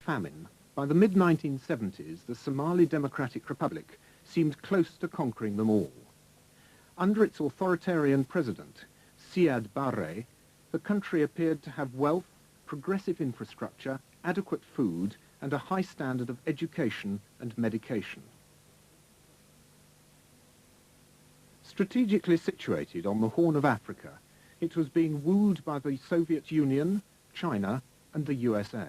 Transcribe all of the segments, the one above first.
famine, by the mid-1970s, the Somali Democratic Republic seemed close to conquering them all. Under its authoritarian president, Siad Barre, the country appeared to have wealth, progressive infrastructure, adequate food, and a high standard of education and medication. Strategically situated on the Horn of Africa, it was being wooed by the Soviet Union, China, and the USA.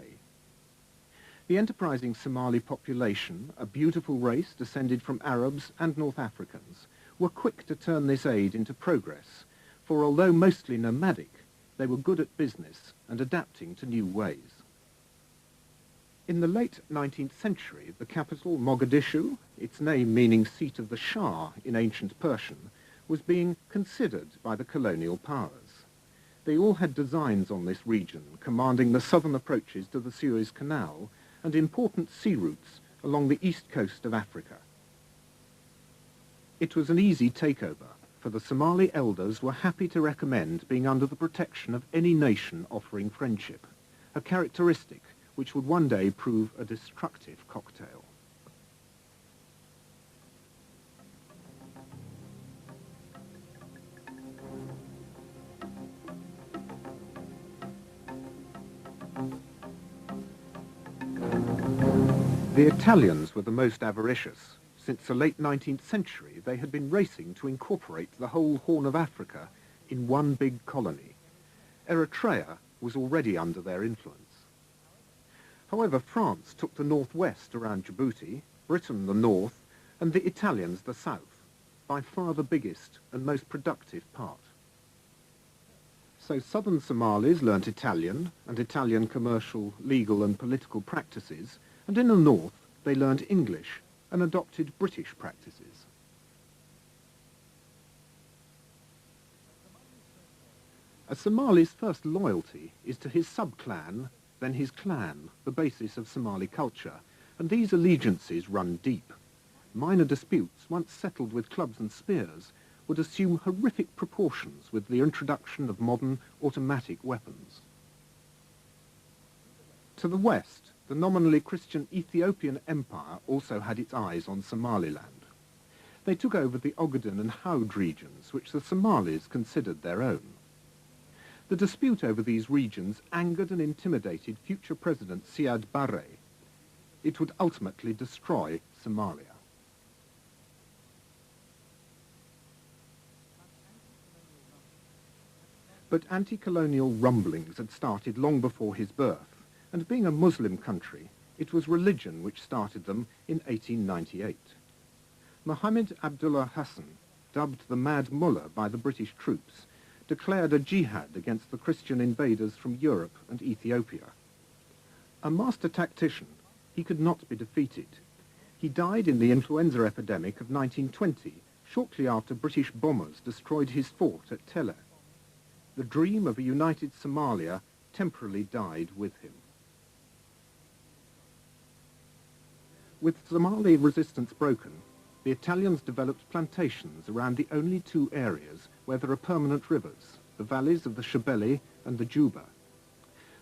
The enterprising Somali population, a beautiful race descended from Arabs and North Africans, were quick to turn this aid into progress, for although mostly nomadic, they were good at business and adapting to new ways. In the late 19th century, the capital, Mogadishu, its name meaning seat of the Shah in ancient Persian, was being considered by the colonial powers. They all had designs on this region, commanding the southern approaches to the Suez Canal and important sea routes along the east coast of Africa. It was an easy takeover, for the Somali elders were happy to recommend being under the protection of any nation offering friendship, a characteristic which would one day prove a destructive cocktail. The Italians were the most avaricious. Since the late 19th century, they had been racing to incorporate the whole Horn of Africa in one big colony. Eritrea was already under their influence. However, France took the northwest around Djibouti, Britain the north, and the Italians the south, by far the biggest and most productive part. So southern Somalis learnt Italian and Italian commercial, legal and political practices, and in the north they learnt English and adopted British practices. A Somali's first loyalty is to his sub-clan, then his clan, the basis of Somali culture, and these allegiances run deep. Minor disputes, once settled with clubs and spears, would assume horrific proportions with the introduction of modern automatic weapons. To the west, the nominally Christian Ethiopian Empire also had its eyes on Somaliland. They took over the Ogaden and Haud regions, which the Somalis considered their own. The dispute over these regions angered and intimidated future President Siad Barre. It would ultimately destroy Somalia. But anti-colonial rumblings had started long before his birth, and being a Muslim country, it was religion which started them in 1898. Mohammed Abdullah Hassan, dubbed the Mad Mullah by the British troops, declared a jihad against the Christian invaders from Europe and Ethiopia. A master tactician, he could not be defeated. He died in the influenza epidemic of 1920, shortly after British bombers destroyed his fort at Telle. The dream of a united Somalia temporarily died with him. With Somali resistance broken, the Italians developed plantations around the only two areas where there are permanent rivers, the valleys of the Shabelle and the Juba.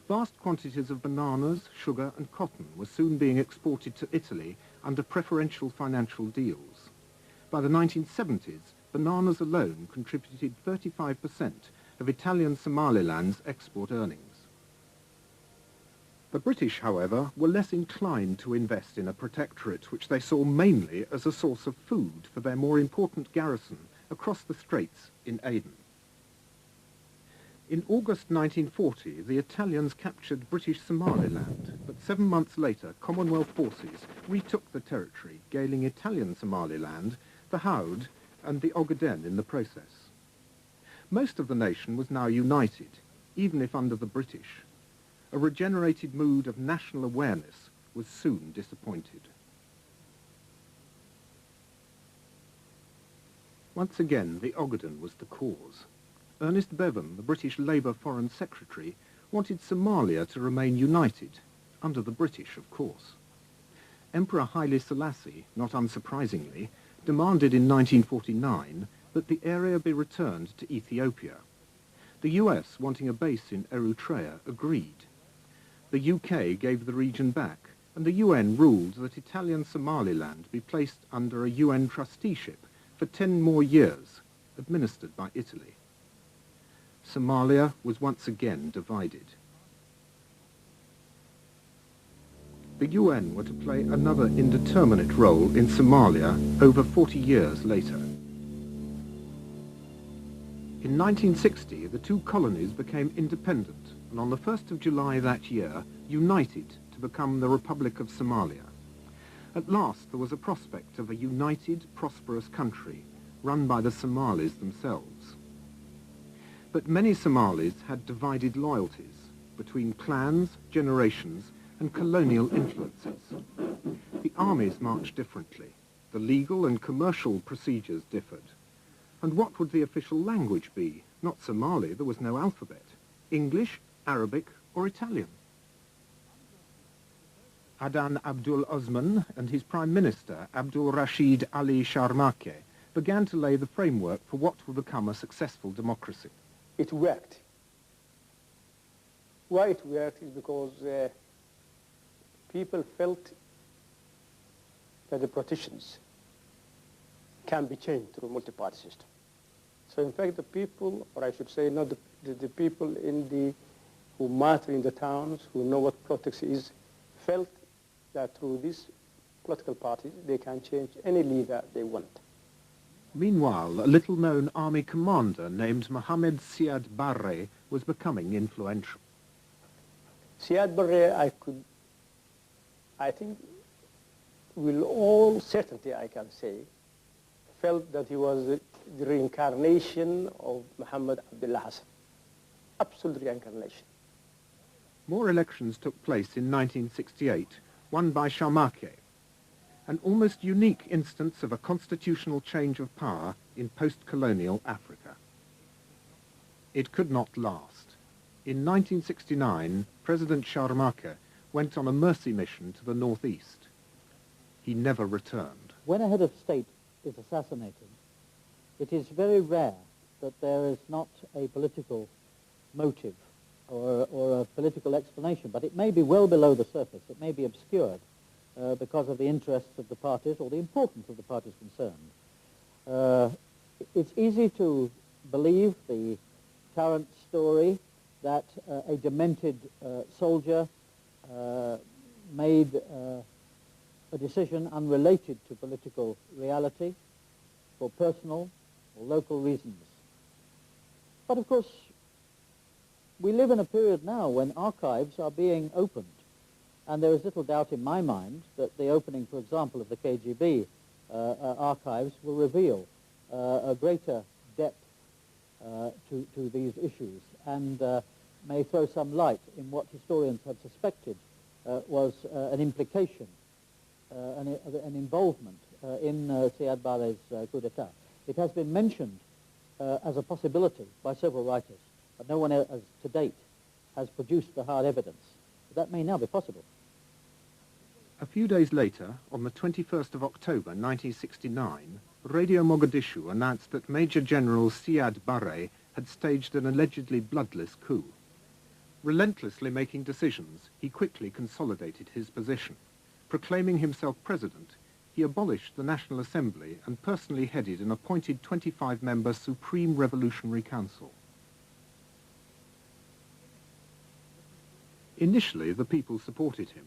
Vast quantities of bananas, sugar and cotton were soon being exported to Italy under preferential financial deals. By the 1970s, bananas alone contributed 35% of Italian Somaliland's export earnings. The British, however, were less inclined to invest in a protectorate which they saw mainly as a source of food for their more important garrison across the straits in Aden. In August 1940, the Italians captured British Somaliland, but 7 months later, Commonwealth forces retook the territory, gaining Italian Somaliland, the Haud, and the Ogaden in the process. Most of the nation was now united, even if under the British. A regenerated mood of national awareness was soon disappointed. Once again, the Ogaden was the cause. Ernest Bevin, the British Labour Foreign Secretary, wanted Somalia to remain united, under the British, of course. Emperor Haile Selassie, not unsurprisingly, demanded in 1949 that the area be returned to Ethiopia. The US, wanting a base in Eritrea, agreed. The UK gave the region back, and the UN ruled that Italian Somaliland be placed under a UN trusteeship for 10 more years, administered by Italy. Somalia was once again divided. The UN were to play another indeterminate role in Somalia over 40 years later. In 1960, the two colonies became independent, and on the 1st of July that year, united to become the Republic of Somalia. At last, there was a prospect of a united, prosperous country, run by the Somalis themselves. But many Somalis had divided loyalties between clans, generations, and colonial influences. The armies marched differently, the legal and commercial procedures differed. And what would the official language be? Not Somali, there was no alphabet. English, Arabic, or Italian? Adan Abdul Osman and his Prime Minister, Abdul Rashid Ali Sharmake, began to lay the framework for what will become a successful democracy. It worked. Why it worked is because people felt that the politicians can be changed through a multi-party system. So in fact the people, or I should say not the people who matter in the towns, who know what politics is, felt that through these political parties they can change any leader they want. Meanwhile, a little-known army commander named Mohammed Siad Barre was becoming influential. Siad Barre, I think, with all certainty I can say, felt that he was the reincarnation of Muhammad Abdullah Hassan. Absolute reincarnation. More elections took place in 1968, won by Sharmake, an almost unique instance of a constitutional change of power in post-colonial Africa. It could not last. In 1969, President Sharmake went on a mercy mission to the northeast. He never returned. When a head of state is assassinated, it is very rare that there is not a political motive or a political explanation, but it may be well below the surface. It may be obscured because of the interests of the parties or the importance of the parties concerned. It's easy to believe the current story that a demented soldier made a decision unrelated to political reality for personal or local reasons. But of course, we live in a period now when archives are being opened, and there is little doubt in my mind that the opening, for example, of the KGB archives will reveal a greater depth to these issues and may throw some light in what historians have suspected was an implication, an involvement in Siad Barre's coup d'etat. It has been mentioned as a possibility by several writers, but no one else to date has produced the hard evidence. That may now be possible. A few days later, on the 21st of October 1969, Radio Mogadishu announced that Major General Siad Barre had staged an allegedly bloodless coup. Relentlessly making decisions, he quickly consolidated his position. Proclaiming himself president, he abolished the National Assembly and personally headed an appointed 25-member Supreme Revolutionary Council. Initially, the people supported him.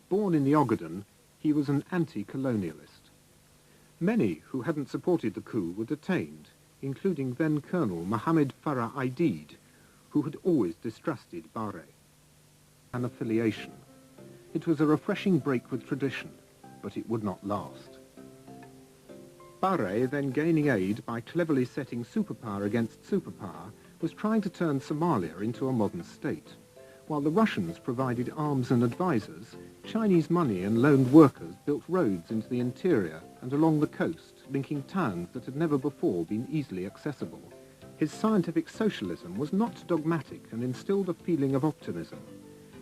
Born in the Ogaden, he was an anti-colonialist. Many who hadn't supported the coup were detained, including then-Colonel Mohammed Farah Aidid, who had always distrusted Barre. An affiliation. It was a refreshing break with tradition, but it would not last. Barre, then gaining aid by cleverly setting superpower against superpower, was trying to turn Somalia into a modern state. While the Russians provided arms and advisors, Chinese money and loaned workers built roads into the interior and along the coast, linking towns that had never before been easily accessible. His scientific socialism was not dogmatic and instilled a feeling of optimism.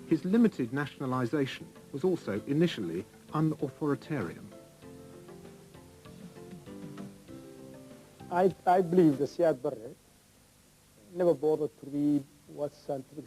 His limited nationalization was also initially unauthoritarian. I believe that Siad Barre never bothered to read what scientific